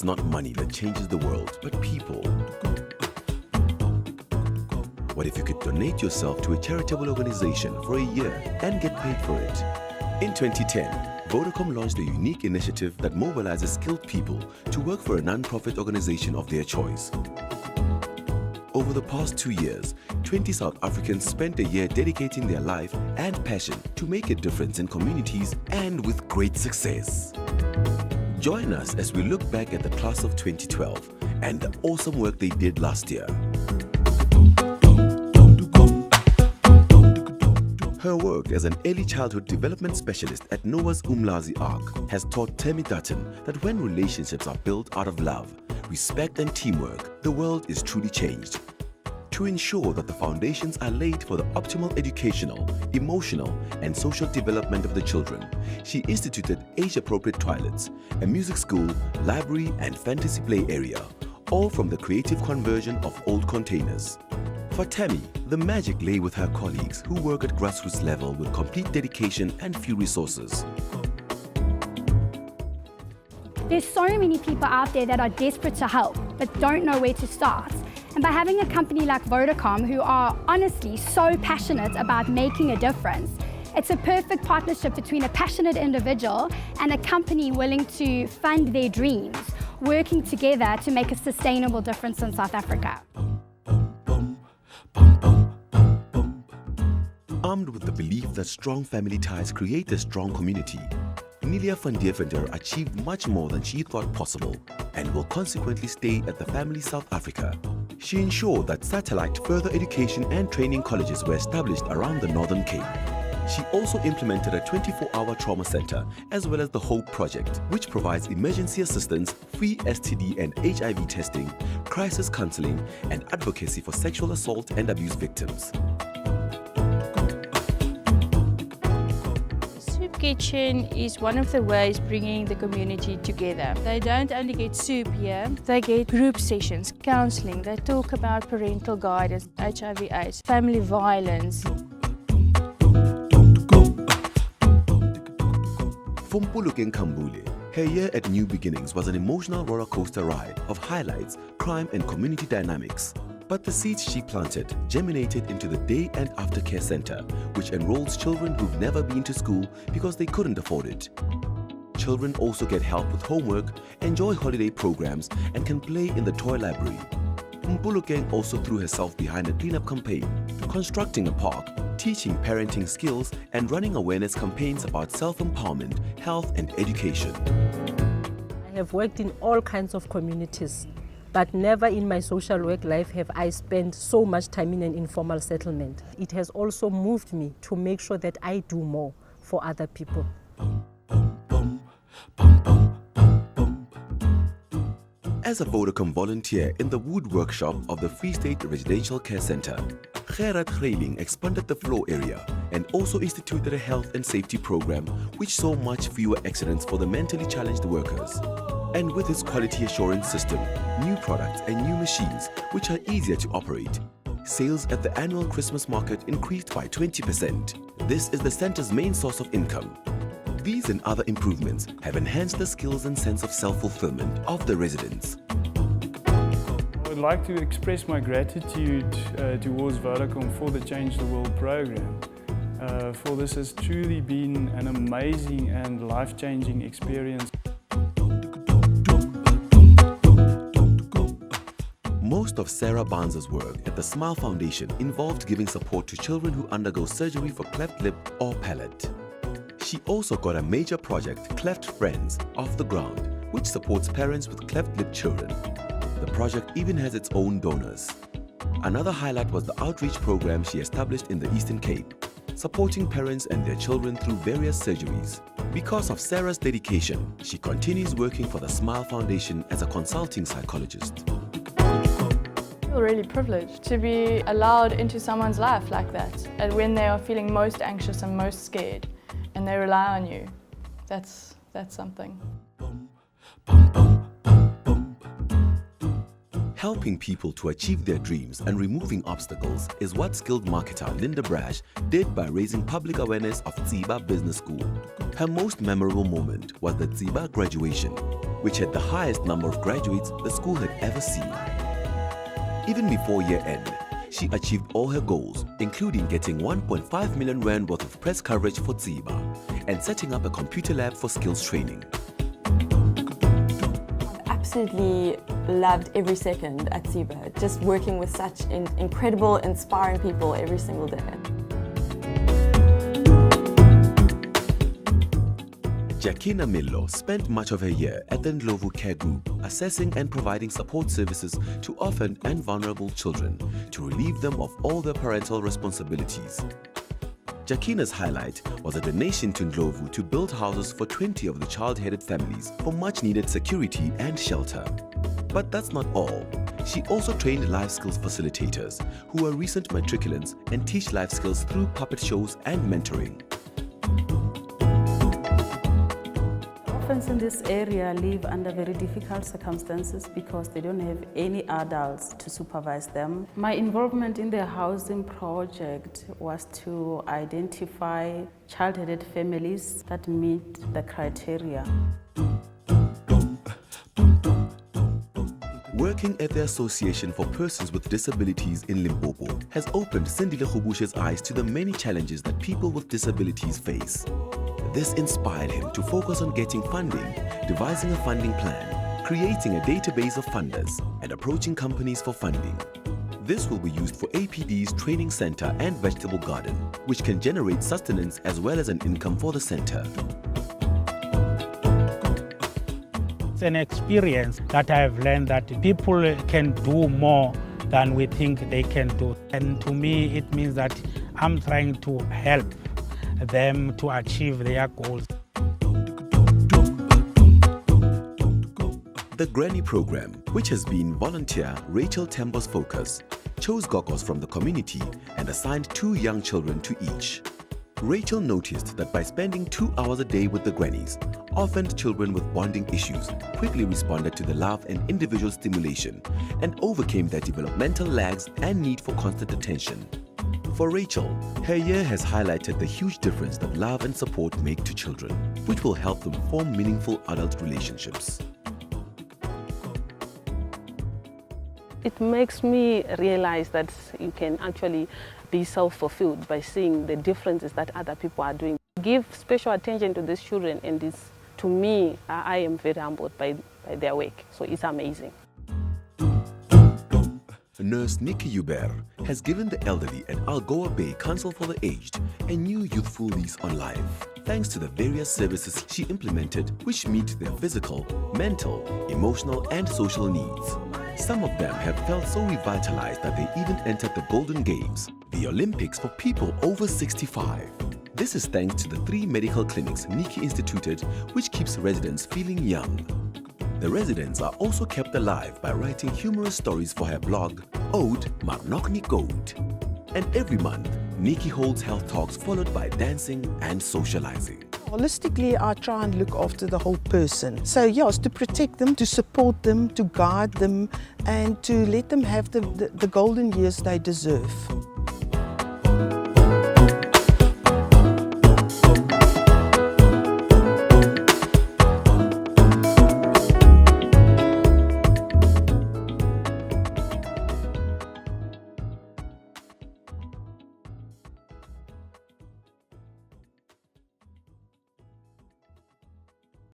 it's not money that changes the world, but people? What if you could donate yourself to a charitable organization for a year and get paid for it? In 2010, Vodacom launched a unique initiative that mobilizes skilled people to work for a non-profit organization of their choice. Over the past 2 years, 20 South Africans spent a year dedicating their life and passion to make a difference in communities, and with great success. Join us as we look back at the class of 2012 and the awesome work they did last year. Her work as an early childhood development specialist at Noah's Umlazi Ark has taught Tammy Dutton that when relationships are built out of love, respect and teamwork, the world is truly changed. To ensure that the foundations are laid for the optimal educational, emotional and social development of the children, she instituted age-appropriate toilets, a music school, library and fantasy play area, all from the creative conversion of old containers. For Tammy, the magic lay with her colleagues who work at grassroots level with complete dedication and few resources. There's so many people out there that are desperate to help but don't know where to start. And by having a company like Vodacom, who are honestly so passionate about making a difference, it's a perfect partnership between a passionate individual and a company willing to fund their dreams, working together to make a sustainable difference in South Africa. Armed with the belief that strong family ties create a strong community, Nelia van Deventer achieved much more than she thought possible and will consequently stay at the family South Africa. She ensured that satellite further education and training colleges were established around the Northern Cape. She also implemented a 24-hour trauma center as well as the HOPE project, which provides emergency assistance, free STD and HIV testing, crisis counseling and advocacy for sexual assault and abuse victims. Kitchen is one of the ways bringing the community together. They don't only get soup here, they get group sessions, counselling, they talk about parental guidance, HIV/AIDS, family violence. For Mpulukeng Kambule, her year at New Beginnings was an emotional roller coaster ride of highlights, crime and community dynamics. But the seeds she planted germinated into the Day and Aftercare Center, which enrolls children who've never been to school because they couldn't afford it. Children also get help with homework, enjoy holiday programs, and can play in the toy library. Mpulukeng also threw herself behind a cleanup campaign, constructing a park, teaching parenting skills, and running awareness campaigns about self-empowerment, health, and education. I have worked in all kinds of communities, but never in my social work life have I spent so much time in an informal settlement. It has also moved me to make sure that I do more for other people. As a Vodacom volunteer in the wood workshop of the Free State Residential Care Center, Gerard Greiling expanded the floor area and also instituted a health and safety program which saw much fewer accidents for the mentally challenged workers. And with its quality assurance system, new products and new machines which are easier to operate, sales at the annual Christmas market increased by 20%. This is the center's main source of income. These and other improvements have enhanced the skills and sense of self-fulfillment of the residents. I would like to express my gratitude towards Vodacom for the Change the World program. For this has truly been an amazing and life-changing experience. Most of Sarah Barnes's work at the Smile Foundation involved giving support to children who undergo surgery for cleft lip or palate. She also got a major project, Cleft Friends, off the ground, which supports parents with cleft lip children. The project even has its own donors. Another highlight was the outreach program she established in the Eastern Cape, supporting parents and their children through various surgeries. Because of Sarah's dedication, she continues working for the Smile Foundation as a consulting psychologist. I feel really privileged to be allowed into someone's life like that, and when they are feeling most anxious and most scared, and they rely on you. That's something. Helping people to achieve their dreams and removing obstacles is what skilled marketer Linda Brash did by raising public awareness of Tsiba Business School. Her most memorable moment was the Tsiba graduation, which had the highest number of graduates the school had ever seen. Even before year end, she achieved all her goals, including getting 1.5 million rand worth of press coverage for Tsiba and setting up a computer lab for skills training. Absolutely loved every second at Tsiba, just working with such incredible, inspiring people every single day. Jacquina Millo spent much of her year at the Ndlovu Care Group, assessing and providing support services to orphaned and vulnerable children to relieve them of all their parental responsibilities. Jacquina's highlight was a donation to Ndlovu to build houses for 20 of the child-headed families for much-needed security and shelter. But that's not all. She also trained life skills facilitators who are recent matriculants and teach life skills through puppet shows and mentoring. Orphans in this area live under very difficult circumstances because they don't have any adults to supervise them. My involvement in the housing project was to identify child-headed families that meet the criteria. Working at the Association for Persons with Disabilities in Limpopo has opened Sindile Khubushe's eyes to the many challenges that people with disabilities face. This inspired him to focus on getting funding, devising a funding plan, creating a database of funders, and approaching companies for funding. This will be used for APD's training center and vegetable garden, which can generate sustenance as well as an income for the center. It's an experience that I've learned that people can do more than we think they can do. And to me, it means that I'm trying to help them to achieve their goals. The Granny program, which has been volunteer Rachel Tembo's focus, chose gogos from the community and assigned 2 young children to each. Rachel noticed that by spending 2 hours a day with the grannies, orphaned children with bonding issues quickly responded to the love and individual stimulation and overcame their developmental lags and need for constant attention. For Rachel, her year has highlighted the huge difference that love and support make to children, which will help them form meaningful adult relationships. It makes me realize that you can actually be self-fulfilled by seeing the differences that other people are doing. Give special attention to these children, and this, to me, I am very humbled by their work, so it's amazing. Nurse Nikki Hubert has given the elderly at Algoa Bay Council for the Aged a new youthful lease on life, thanks to the various services she implemented which meet their physical, mental, emotional and social needs. Some of them have felt so revitalized that they even entered the Golden Games, the Olympics for people over 65. This is thanks to the 3 medical clinics Nikki instituted, which keeps residents feeling young. The residents are also kept alive by writing humorous stories for her blog, Ode Marnokni Goat. And every month, Nikki holds health talks followed by dancing and socializing. Holistically, I try and look after the whole person. So yes, to protect them, to support them, to guide them, and to let them have the golden years they deserve.